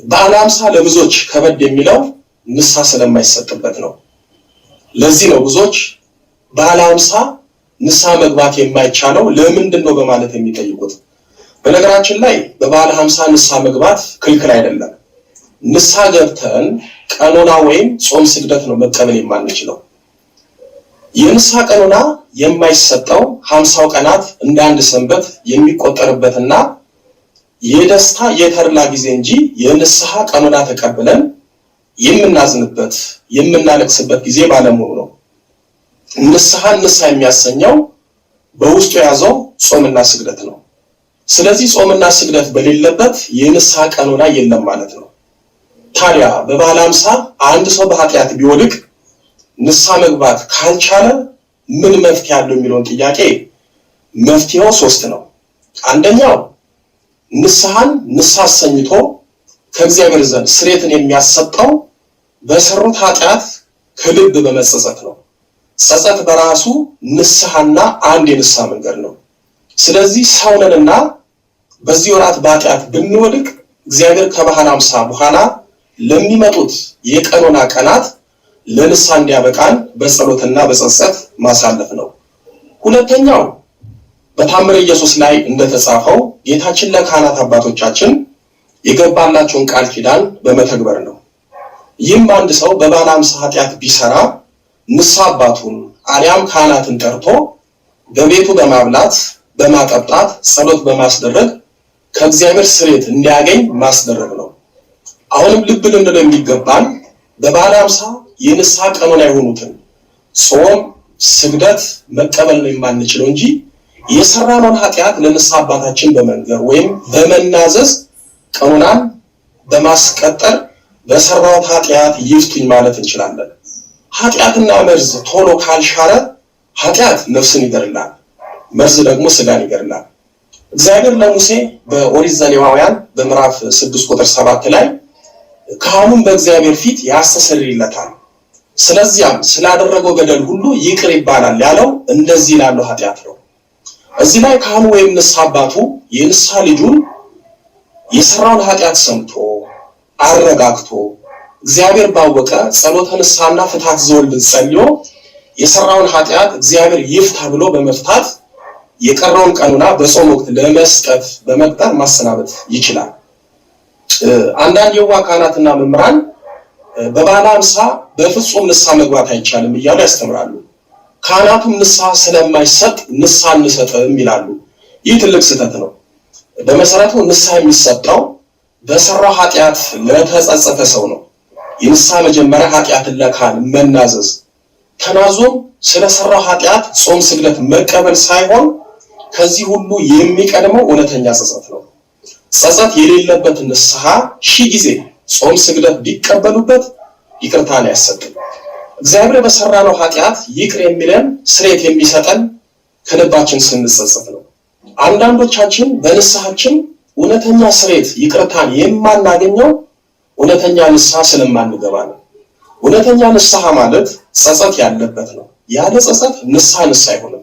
በዓለ ሃምሳ ለብዙዎች ከበድ የሚለው ንስሐ ስለማይሰጥበት ነው። ለዚህ ነው ብዙዎች በዓለ ሃምሳ ንስሐ መግባት የማይቻለው ለምንድን ነው በማለት የሚጠይቁት። በነገራችን ላይ በበዓለ ሃምሳ ንስሐ መግባት ክልክል አይደለም። ንስሐ ገብተን ቀኖና ወይም ጾም ስግደት ነው መቀበል የማንችለው። የንስሐ ቀኖና የማይሰጠው 50 ቀናት እንደ አንድ ሰንበት የሚቆጠርበትና የደስታ የተድላ ጊዜ እንጂ የንስሐ ቀኖና ተቀብለን የምናዝንበት የምናለቅስበት ጊዜ ባለመሆኑ ነው። ንስሐ የሚያሰኘው በውስጡ የያዘው ጾምና ስግደት ነው። ስለዚህ ጾምና ስግደት በሌለበት የንስሐ ቀኖና የለም ማለት ነው። ታዲያ በበዓለ ሃምሳ አንድ ሰው በኃጢአት ቢወድቅ ንስሐ መግባት ካልቻለ ምን መፍትሄ አለው የሚለውን ጥያቄ መፍትሄው 3 ነው። አንደኛው ንስሐን አሰኝቶ ከእግዚአብሔር ዘንድ ስርየትን የሚያሰጠው በሰሩት ኃጢአት ከልብ በመጸጸት ነው። ጸጸት በራሱ ንስሐና አንድ የንስሐ መንገድ ነው። ስለዚህ ሰውነንና በዚህ ወራት በኃጢአት ብንወድቅ እግዚአብሔር ከበዓለ ሃምሳ በኋላ ለሚመጡት የቀኖና ቀናት ለንስሐ እንዲያበቃን በጸሎትና በጸጸት ማሳለፍ ነው። ሁለተኛው በታምረ ኢየሱስ ላይ እንደተጻፈው ጌታችን ለካህናት አባቶቻችን የገባላቸውን ቃል ኪዳን በመተግበር ነው። ይህም አንድ ሰው በበዓለ ሃምሳ ኃጢአት ቢሰራ ንስሐ አባቱን አሊያም ካህናትን ጠርቶ በቤቱ በማብላት በማጠጣት ጸሎት በማስደረግ ከእግዚአብሔር ስርየት እንዲያገኝ ማስደረግ ነው። አሁንም ልብ ልንለው የሚገባን በበዓለ ሃምሳ የንስሐ ቀኖና የሆኑትን ጾም፣ ስግደት መቀበል ነው የማንችለው እንጂ የሰራነውን ኃጢአት ለንስሐ አባታችን በመንገር ወይም በመናዘዝ ቀኖናን በማስቀጠል በሰራሁት ኃጢአት ይፍቱኝ ማለት እንችላለን። ኃጢአትና መርዝ ቶሎ ካልሻረ ኃጢአት ነፍስን ይገድላል፣ መርዝ ደግሞ ስጋን ይገድላል። እግዚአብሔር ለሙሴ በኦሪት ዘሌዋውያን በምዕራፍ 6 ቁጥር 7 ላይ ካህኑን በእግዚአብሔር ፊት ያስተሰርይለታል፣ ስለዚያም ስላደረገው በደል ሁሉ ይቅር ይባላል ያለው እንደዚህ ላለው ኃጢአት ነው። እዚህ ላይ ካህኑ ወይም ንስሐ አባቱ የንስሐ ልጁን የሰራውን ኃጢአት ሰምቶ አረጋግቶ እግዚአብሔር ባወቀ ጸሎተ ንስሐና ፍትሐት ዘወልድ ጸልዮ የሰራውን ኃጢአት እግዚአብሔር ይፍታ ብሎ በመፍታት የቀረውን ቀኑና በጾም ወቅት ለመስጠት በመቅጠር ማሰናበት ይችላል። አንዳንድ የዋህ ካህናትና መምህራን በበዓለ ሃምሳ በፍጹም ንስሐ መግባት አይቻልም እያሉ ያስተምራሉ። ካህናቱም ንስሐ ስለማይሰጥ ንስሐ እንሰጥም ይላሉ። ይህ ትልቅ ስህተት ነው። በመሰረቱ ንስሐ የሚሰጠው በሰራው ኃጢአት ለተጸጸተ ሰው ነው። የንስሐ መጀመሪያ ኃጢአትን ለካህን መናዘዝ፣ ተናዞም ስለሰራው ኃጢአት ጾም ስግደት መቀበል ሳይሆን ከዚህ ሁሉ የሚቀድመው እውነተኛ ጸጸት ነው። ጸጸት የሌለበት ንስሐ 1000 ጊዜ ጾም ስግደት ቢቀበሉበት ይቅርታን ያሰጣል። እግዚአብሔር በሰራነው ኃጢአት ይቅር የሚለን ስርየት የሚሰጠን ከልባችን ስንጸጸት ነው። አንዳንዶቻችን በንስሐችን እውነተኛ ስርየት ይቅርታን የማናገኘው እውነተኛ ንስሐ ስለማንገባ ነው። እውነተኛ ንስሐ ማለት ጸጸት ያለበት ነው። ያለ ጸጸት ንስሐ አይሆንም።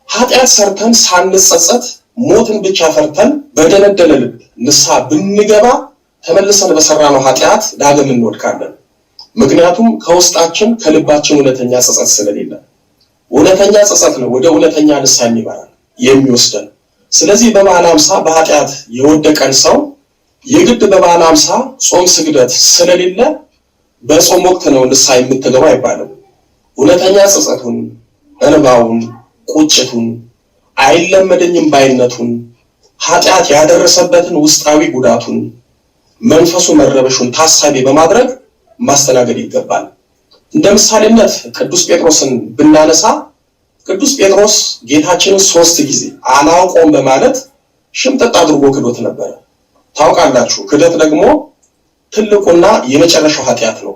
ኃጢአት ሰርተን ሳንጸጸት ሞትን ብቻ ፈርተን በደነደነ ልብ ንስሐ ብንገባ ተመልሰን በሰራነው ኃጢአት ዳግም እንወድቃለን። ምክንያቱም ከውስጣችን ከልባችን እውነተኛ ጸጸት ስለሌለ፣ እውነተኛ ጸጸት ነው ወደ እውነተኛ ንስሐ የሚወስደን። ስለዚህ በበዓለ ሃምሳ በኃጢአት የወደቀን ሰው የግድ በበዓለ ሃምሳ ጾም ስግደት ስለሌለ በጾም ወቅት ነው ንስሐ የምትገባ አይባልም። እውነተኛ ጸጸቱን፣ እንባውን፣ ቁጭቱን፣ አይለመደኝም ባይነቱን፣ ኃጢአት ያደረሰበትን ውስጣዊ ጉዳቱን፣ መንፈሱ መረበሹን ታሳቢ በማድረግ ማስተናገድ ይገባል። እንደ ምሳሌነት ቅዱስ ጴጥሮስን ብናነሳ ቅዱስ ጴጥሮስ ጌታችንን 3 ጊዜ አላውቀውም በማለት ሽምጥጥ አድርጎ ክዶት ነበር። ታውቃላችሁ፣ ክደት ደግሞ ትልቁና የመጨረሻው ኃጢአት ነው።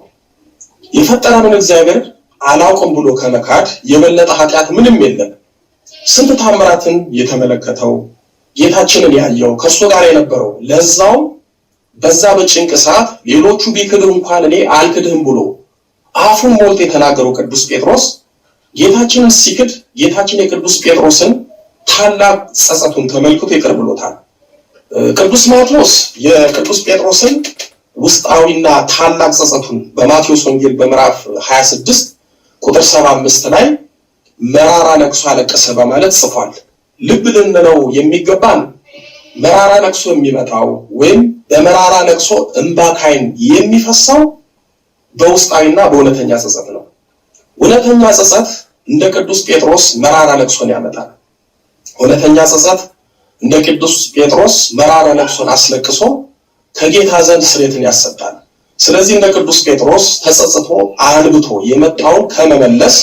የፈጠረንን እግዚአብሔር አላውቅም ብሎ ከመካድ የበለጠ ኃጢአት ምንም የለም። ስንት ታምራትን የተመለከተው ጌታችንን ያየው ከሱ ጋር የነበረው ለዛው በዛ በጭንቅ ሰዓት ሌሎቹ ቢክዱ እንኳን እኔ አልክድህም ብሎ አፉን ሞልቶ የተናገረው ቅዱስ ጴጥሮስ ጌታችንን ሲክድ ጌታችን የቅዱስ ጴጥሮስን ታላቅ ጸጸቱን ተመልክቶ ይቅር ብሎታል። ቅዱስ ማቴዎስ የቅዱስ ጴጥሮስን ውስጣዊና ታላቅ ጸጸቱን በማቴዎስ ወንጌል በምዕራፍ 26 ቁጥር 75 ላይ መራራ ለቅሶ አለቀሰ በማለት ጽፏል። ልብ ልንለው የሚገባን መራራ ለቅሶ የሚመጣው ወይም በመራራ ለቅሶ እንባ ከዓይን የሚፈሳው በውስጣዊና በእውነተኛ ጸጸት ነው። እውነተኛ ጸጸት እንደ ቅዱስ ጴጥሮስ መራራ ለቅሶን ያመጣል። እውነተኛ ጸጸት እንደ ቅዱስ ጴጥሮስ መራራ ለቅሶን አስለቅሶ ከጌታ ዘንድ ስርየትን ያሰጣል። ስለዚህ እንደ ቅዱስ ጴጥሮስ ተጸጽቶ አንብቶ የመጣውን ከመመለስ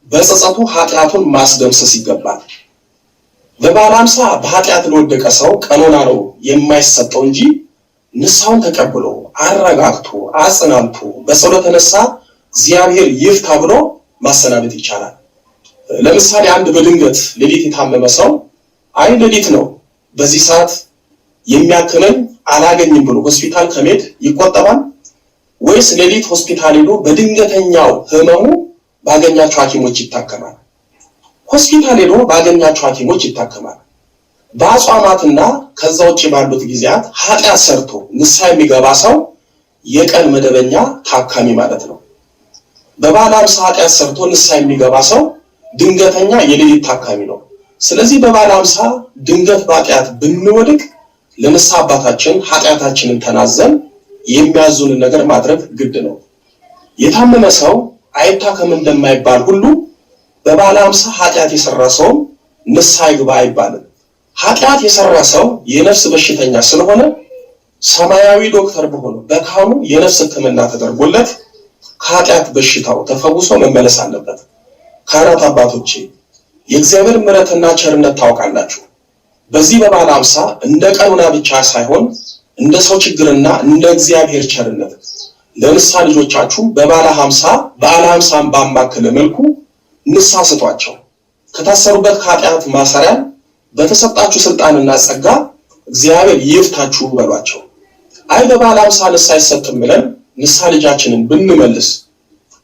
በጸጸቱ ኃጢአቱን ማስደምሰስ ይገባል። በበዓለ ሃምሳ በኃጢአት ለወደቀ ሰው ቀኖና ነው የማይሰጠው እንጂ ንስሐውን ተቀብሎ አረጋግቶ አጽናንቶ በጸሎተ ንስሐ እግዚአብሔር ይፍታ ብሎ ማሰናበት ይቻላል። ለምሳሌ አንድ በድንገት ሌሊት የታመመ ሰው አይ ሌሊት ነው በዚህ ሰዓት የሚያክመኝ አላገኝም ብሎ ሆስፒታል ከመሄድ ይቆጠባል ወይስ ሌሊት ሆስፒታል ሄዶ በድንገተኛው ህመሙ ባገኛቸው ሐኪሞች ይታከማል? ሆስፒታል ሄዶ ባገኛቸው ሐኪሞች ይታከማል። በአጽዋማትና ከዛ ውጭ ባሉት ጊዜያት ኃጢአት ሰርቶ ንስሐ የሚገባ ሰው የቀን መደበኛ ታካሚ ማለት ነው። በበዓለ ሃምሳ ኃጢአት ሰርቶ ንስሐ የሚገባ ሰው ድንገተኛ የሌሊት ታካሚ ነው። ስለዚህ በበዓለ ሃምሳ ድንገት በኃጢአት ብንወድቅ ለንስሐ አባታችን ኃጢአታችንን ተናዘን የሚያዙንን ነገር ማድረግ ግድ ነው። የታመመ ሰው አይታከም እንደማይባል ሁሉ በበዓለ ሃምሳ ኃጢአት የሰራ ሰው ንስሐ ይግባ አይባልም። ኃጢአት የሰራ ሰው የነፍስ በሽተኛ ስለሆነ ሰማያዊ ዶክተር በሆነ በካህኑ የነፍስ ሕክምና ተደርጎለት ከኃጢአት በሽታው ተፈውሶ መመለስ አለበት። ካህናት አባቶቼ የእግዚአብሔር ምሕረትና ቸርነት ታውቃላችሁ። በዚህ በበዓለ ሃምሳ እንደ ቀኑና ብቻ ሳይሆን እንደ ሰው ችግርና እንደ እግዚአብሔር ቸርነት ለንስሐ ልጆቻችሁ በበዓለ ሃምሳን ባማከለ መልኩ ንስሐ ስጧቸው። ከታሰሩበት ከኃጢአት ማሰሪያ በተሰጣችሁ ስልጣንና ጸጋ እግዚአብሔር ይፍታችሁ በሏቸው። አይ በበዓለ ሃምሳ ንስሐ አይሰጥም ብለን ንስሐ ልጃችንን ብንመልስ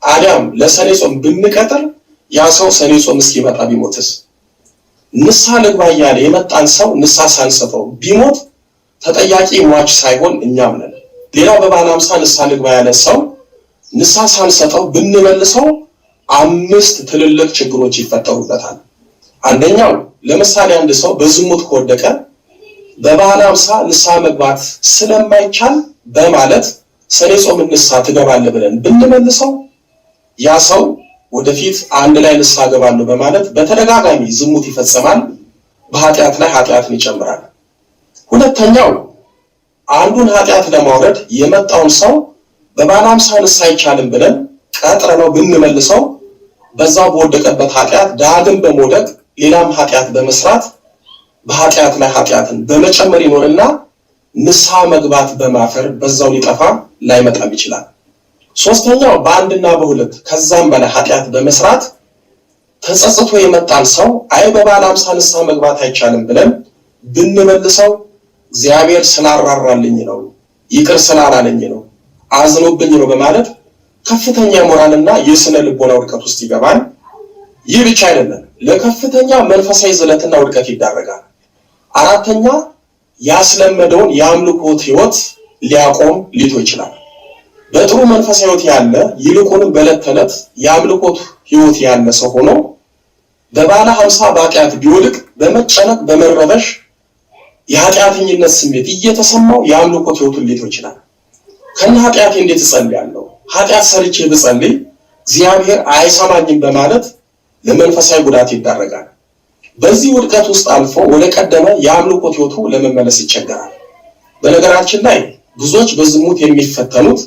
አሊያም ለሰኔ ጾም ብንቀጥር ያ ሰው ሰኔ ጾም እስኪመጣ ቢሞትስ? ንስሐ ልግባ እያለ የመጣን ሰው ንስሐ ሳንሰጠው ቢሞት ተጠያቂ ሟች ሳይሆን እኛም ነን። ሌላው በበዓለ ሃምሳ ንስሐ ልግባ ያለ ሰው ንስሐ ሳንሰጠው ብንመልሰው 5 ትልልቅ ችግሮች ይፈጠሩበታል። አንደኛው ለምሳሌ አንድ ሰው በዝሙት ከወደቀ በበዓለ ሃምሳ ንስሐ መግባት ስለማይቻል በማለት ሰኔ ጾም ንስሐ ትገባለህ ብለን ብንመልሰው ያ ሰው ወደፊት አንድ ላይ ንስሐ ገባለሁ በማለት በተደጋጋሚ ዝሙት ይፈጽማል። በኃጢአት ላይ ኃጢአትን ይጨምራል። ሁለተኛው አንዱን ኃጢአት ለማውረድ የመጣውን ሰው በበዓለ ሃምሳ ንስሐ አይቻልም ብለን ቀጥረነው ብንመልሰው በዛው በወደቀበት ኃጢአት ዳግም በመውደቅ ሌላም ኃጢአት በመስራት በኃጢአት ላይ ኃጢአትን በመጨመር ይኖርና ንስሐ መግባት በማፈር በዛው ሊጠፋ ላይመጣም ይችላል። ሶስተኛው በአንድና በሁለት ከዛም በላይ ኃጢአት በመስራት ተጸጽቶ የመጣን ሰው አይ በበዓለ ሃምሳ ንስሐ መግባት አይቻልም ብለን ብንመልሰው እግዚአብሔር ስላራራልኝ ነው፣ ይቅር ስላላለኝ ነው፣ አዝኖብኝ ነው በማለት ከፍተኛ ሞራልና የስነ ልቦና ውድቀት ውስጥ ይገባል። ይህ ብቻ አይደለም፣ ለከፍተኛ መንፈሳዊ ዝለትና ውድቀት ይዳረጋል። አራተኛ ያስለመደውን የአምልኮት ህይወት ሊቶ ይችላል። በጥሩ መንፈሳዊ ህይወት ያለ ይልቁንም በዕለት ተዕለት የአምልኮት ህይወት ያለ ሰው ሆኖ በባለ 50 በኃጢአት ቢወድቅ በመጨነቅ በመረበሽ የኃጢአተኝነት ስሜት እየተሰማው የአምልኮት ህይወቱን ሊቶ ይችላል። ከነ ኃጢአቴ እንዴት እጸልያለሁ? ኃጢአት ሰርቼ ብጸልይ እግዚአብሔር አይሰማኝም በማለት ለመንፈሳዊ ጉዳት ይዳረጋል። በዚህ ውድቀት ውስጥ አልፎ ወደ ቀደመ የአምልኮት ህይወቱ ለመመለስ ይቸገራል። በነገራችን ላይ ብዙዎች በዝሙት የሚፈተኑት፣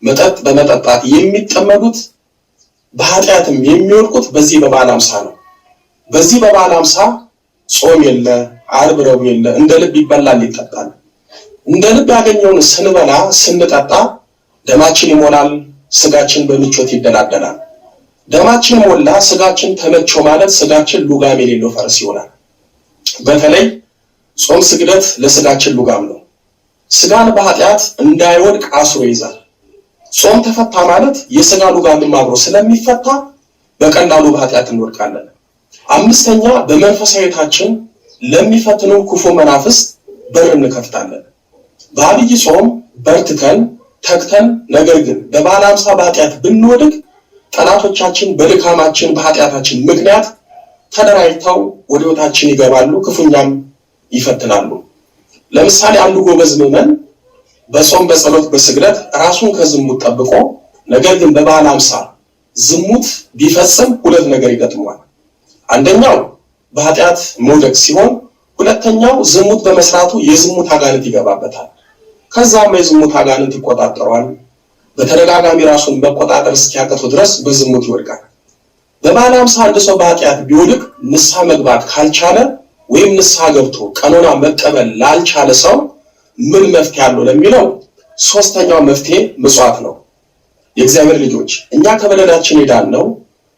መጠጥ በመጠጣት የሚጠመዱት፣ በኃጢአትም የሚወድቁት በዚህ በበዓለ ሃምሳ ነው። በዚህ በበዓለ ሃምሳ ጾም የለ፣ ዓርብ ረቡዕ የለ፣ እንደ ልብ ይበላል ይጠጣል። እንደ ልብ ያገኘውን ስንበላ ስንጠጣ ደማችን ይሞላል፣ ስጋችን በምቾት ይደላደላል። ደማችን ሞላ ስጋችን ተመቸው ማለት ስጋችን ሉጋም የሌለው ፈረስ ይሆናል። በተለይ ጾም ስግደት ለስጋችን ሉጋም ነው። ስጋን በኃጢአት እንዳይወድቅ አስሮ ይዛል። ጾም ተፈታ ማለት የስጋ ሉጋም አብሮ ስለሚፈታ በቀላሉ በኃጢአት እንወድቃለን። አምስተኛ በመንፈሳዊታችን ለሚፈትኑ ክፉ መናፍስት በር እንከፍታለን። በአብይ ጾም በርትተን ተግተን ነገር ግን በበዓለ ሃምሳ በኃጢአት ብንወድቅ ጠላቶቻችን በድካማችን በኃጢአታችን ምክንያት ተደራጅተው ወደ ሕይወታችን ይገባሉ፣ ክፉኛም ይፈትናሉ። ለምሳሌ አንዱ ጎበዝ ምዕመን በጾም በጸሎት በስግደት ራሱን ከዝሙት ጠብቆ ነገር ግን በበዓለ ሃምሳ ዝሙት ቢፈጽም ሁለት ነገር ይገጥመዋል። አንደኛው በኃጢአት መውደቅ ሲሆን፣ ሁለተኛው ዝሙት በመስራቱ የዝሙት አጋንንት ይገባበታል። ከዛም የዝሙት አጋንንት ይቆጣጠረዋል። በተደጋጋሚ ራሱን መቆጣጠር እስኪያቅተው ድረስ በዝሙት ይወድቃል። በበዓለ ሃምሳ አንድ ሰው በኃጢአት ቢወድቅ ንስሐ መግባት ካልቻለ ወይም ንስሐ ገብቶ ቀኖና መቀበል ላልቻለ ሰው ምን መፍትሄ አለው ለሚለው ሶስተኛው መፍትሄ ምጽዋት ነው። የእግዚአብሔር ልጆች እኛ ከበደላችን የዳነው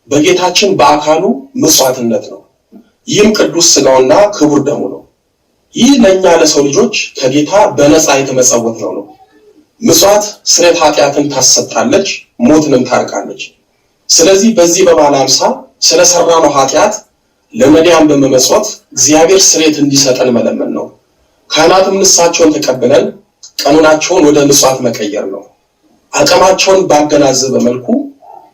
በጌታችን በአካሉ ምጽዋትነት ነው። ይህም ቅዱስ ስጋውና ክቡር ደሙ ነው። ይህ ለእኛ ለሰው ልጆች ከጌታ በነፃ የተመጸወትነው ነው። ምጽዋት ስርየተ ኃጢአትን ታሰጣለች፣ ሞትንም ታርቃለች። ስለዚህ በዚህ በበዓለ ሃምሳ ስለሰራነው ኃጢአት ለነዳያን በመመጽወት እግዚአብሔር ስርየት እንዲሰጠን መለመን ነው። ካህናትም ንስሐቸውን ተቀብለን ቀኖናቸውን ወደ ምጽዋት መቀየር ነው። አቅማቸውን ባገናዘበ መልኩ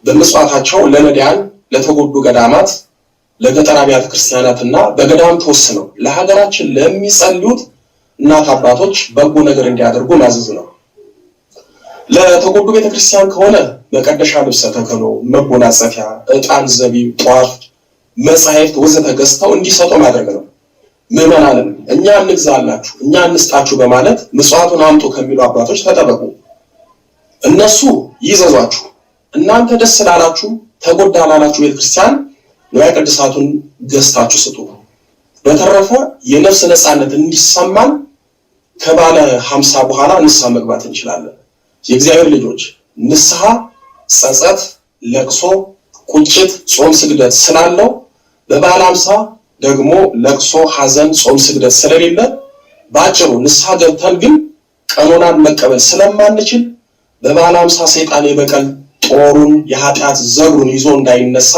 በምጽዋታቸው ለነዳያን፣ ለተጎዱ ገዳማት፣ ለገጠር አብያተ ክርስቲያናትና በገዳም ተወስነው ለሀገራችን ለሚጸልዩት እናት አባቶች በጎ ነገር እንዲያደርጉ ማዘዝ ነው። ለተጎዱ ቤተክርስቲያን ከሆነ መቀደሻ ልብሰ ተክህኖ፣ መጎናጸፊያ፣ ዕጣን፣ ዘቢብ፣ ጧፍ፣ መጻሕፍት ወዘተ ገዝተው እንዲሰጡ ማድረግ ነው። ምዕመናንም እኛ እንግዛላችሁ እኛ እንስጣችሁ በማለት ምጽዋቱን አምጡ ከሚሉ አባቶች ተጠበቁ። እነሱ ይዘዟችሁ፣ እናንተ ደስ ላላችሁ ተጎዳ ላላችሁ ቤተክርስቲያን ንዋየ ቅድሳቱን ገዝታችሁ ስጡ። በተረፈ የነፍስ ነፃነት እንዲሰማን ከባለ ሃምሳ በኋላ ንስሐ መግባት እንችላለን። የእግዚአብሔር ልጆች ንስሐ ጸጸት፣ ለቅሶ፣ ቁጭት፣ ጾም ስግደት ስላለው በበዓለ ሃምሳ ደግሞ ለቅሶ፣ ሐዘን፣ ጾም ስግደት ስለሌለ ባጭሩ ንስሐ ገብተን ግን ቀኖናን መቀበል ስለማንችል በበዓለ ሃምሳ ሰይጣን የበቀል ጦሩን የኃጢአት ዘሩን ይዞ እንዳይነሳ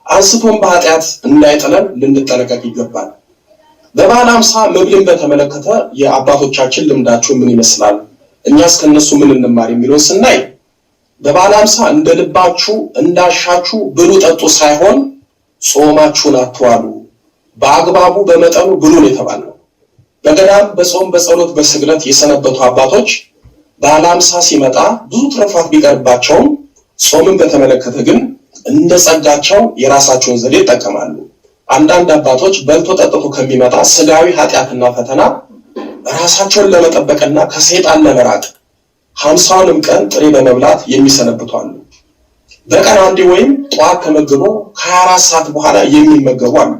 አንስቶን በኃጢአት እንዳይጥለን ልንጠነቀቅ ይገባል። በበዓለ ሃምሳ መብልን በተመለከተ የአባቶቻችን ልምዳቸው ምን ይመስላል፣ እኛስ ከነሱ ምን እንማር የሚለውን ስናይ በበዓለ ሃምሳ እንደ ልባችሁ እንዳሻችሁ ብሉ ጠጡ ሳይሆን ጾማችሁን አትዋሉ፣ በአግባቡ በመጠኑ ብሉን የተባለው። በገዳም በጾም በጸሎት በስግደት የሰነበቱ አባቶች በበዓለ ሃምሳ ሲመጣ ብዙ ትሩፋት ቢቀርባቸውም ጾምን በተመለከተ ግን እንደ ጸጋቸው የራሳቸውን ዘዴ ይጠቀማሉ። አንዳንድ አባቶች በልቶ ጠጥቶ ከሚመጣ ስጋዊ ኃጢአትና ፈተና ራሳቸውን ለመጠበቅና ከሰይጣን ለመራቅ 50ንም ቀን ጥሬ በመብላት የሚሰነብቱ አሉ። በቀን አንዴ ወይም ጠዋት ተመግቦ ከ24 ሰዓት በኋላ የሚመገቡ አሉ።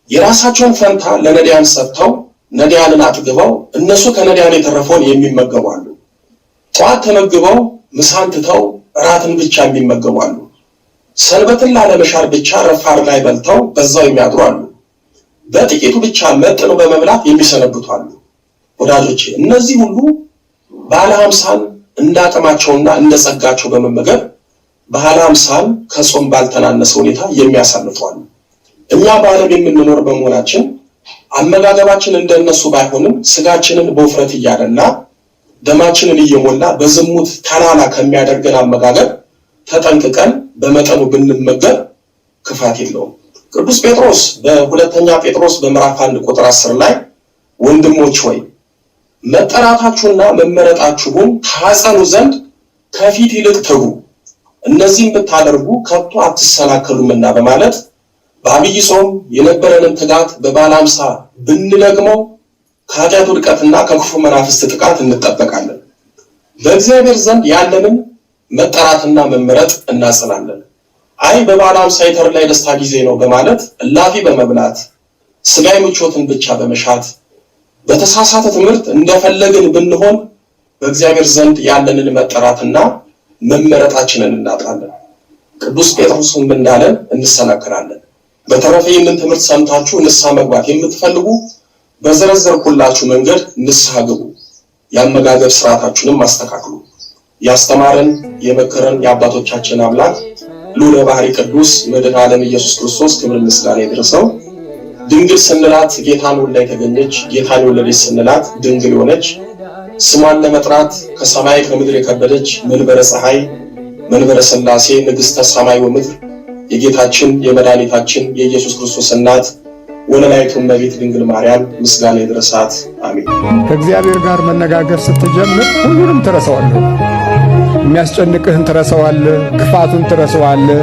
የራሳቸውን ፈንታ ለነዳያን ሰጥተው ነዳያንን አጥግበው እነሱ ከነዳያን የተረፈውን የሚመገቡ አሉ። ጠዋት ተመግበው ምሳን ትተው እራትን ብቻ የሚመገቡ አሉ። ሰንበትን ላለመሻር ብቻ ረፋር ላይ በልተው በዛው የሚያድሩ አሉ። በጥቂቱ ብቻ መጥነው በመብላት የሚሰነብቱ አሉ። ወዳጆቼ እነዚህ ሁሉ በዓለ ሃምሳን እንዳቅማቸውና እንደጸጋቸው በመመገብ በዓለ ሃምሳን ከጾም ባልተናነሰ ሁኔታ የሚያሳልፉ አሉ። እኛ በዓለም የምንኖር በመሆናችን አመጋገባችን እንደነሱ ባይሆንም ስጋችንን በውፍረት እያደላ ደማችንን እየሞላ በዝሙት ተላላ ከሚያደርገን አመጋገብ ተጠንቅቀን በመጠኑ ብንመገብ ክፋት የለውም። ቅዱስ ጴጥሮስ በሁለተኛ ጴጥሮስ በምዕራፍ 1 ቁጥር 10 ላይ ወንድሞች ሆይ መጠራታችሁና መመረጣችሁን ታጸኑ ዘንድ ከፊት ይልቅ ትጉ፣ እነዚህም ብታደርጉ ከቶ አትሰናከሉምና በማለት በአብይ ጾም የነበረንን ትጋት በበዓለ ሃምሳ ብንደግመው ከኃጢአት ውድቀትና ከክፉ መናፍስት ጥቃት እንጠበቃለን። በእግዚአብሔር ዘንድ ያለንን መጠራትና መመረጥ እናጸናለን። አይ በበዓለ ሃምሳ የተድላ ደስታ ጊዜ ነው በማለት እላፊ በመብላት ስጋዊ ምቾትን ብቻ በመሻት በተሳሳተ ትምህርት እንደፈለግን ብንሆን በእግዚአብሔር ዘንድ ያለንን መጠራትና መመረጣችንን እናጣለን። ቅዱስ ጴጥሮስም እንዳለን እንሰናከላለን። በተረፈ ይህንን ትምህርት ሰምታችሁ ንስሐ መግባት የምትፈልጉ በዘረዘርኩላችሁ መንገድ ንስሐ ግቡ። የአመጋገብ ስርዓታችሁንም አስተካክሉ። ያስተማረን የመከረን የአባቶቻችን አምላክ ልዑለ ባሕርይ ቅዱስ መድኃኔ ዓለም ኢየሱስ ክርስቶስ ክብር ምስጋና ይድረሰው። ድንግል ስንላት ጌታን ወልዳ የተገኘች ጌታን የወለደች ስንላት ድንግል የሆነች ስሟን ለመጥራት ከሰማይ ከምድር የከበደች መንበረ ፀሐይ መንበረ ሥላሴ ንግሥተ ሰማይ ወምድር የጌታችን የመድኃኒታችን የኢየሱስ ክርስቶስ እናት ወለላይቱ እመቤት ድንግል ማርያም ምስጋና ይድረሳት። አሜን። ከእግዚአብሔር ጋር መነጋገር ስትጀምር ሁሉንም ትረሳዋለህ። የሚያስጨንቅህን ትረሳዋለህ፣ ክፋቱን ትረሳዋለህ።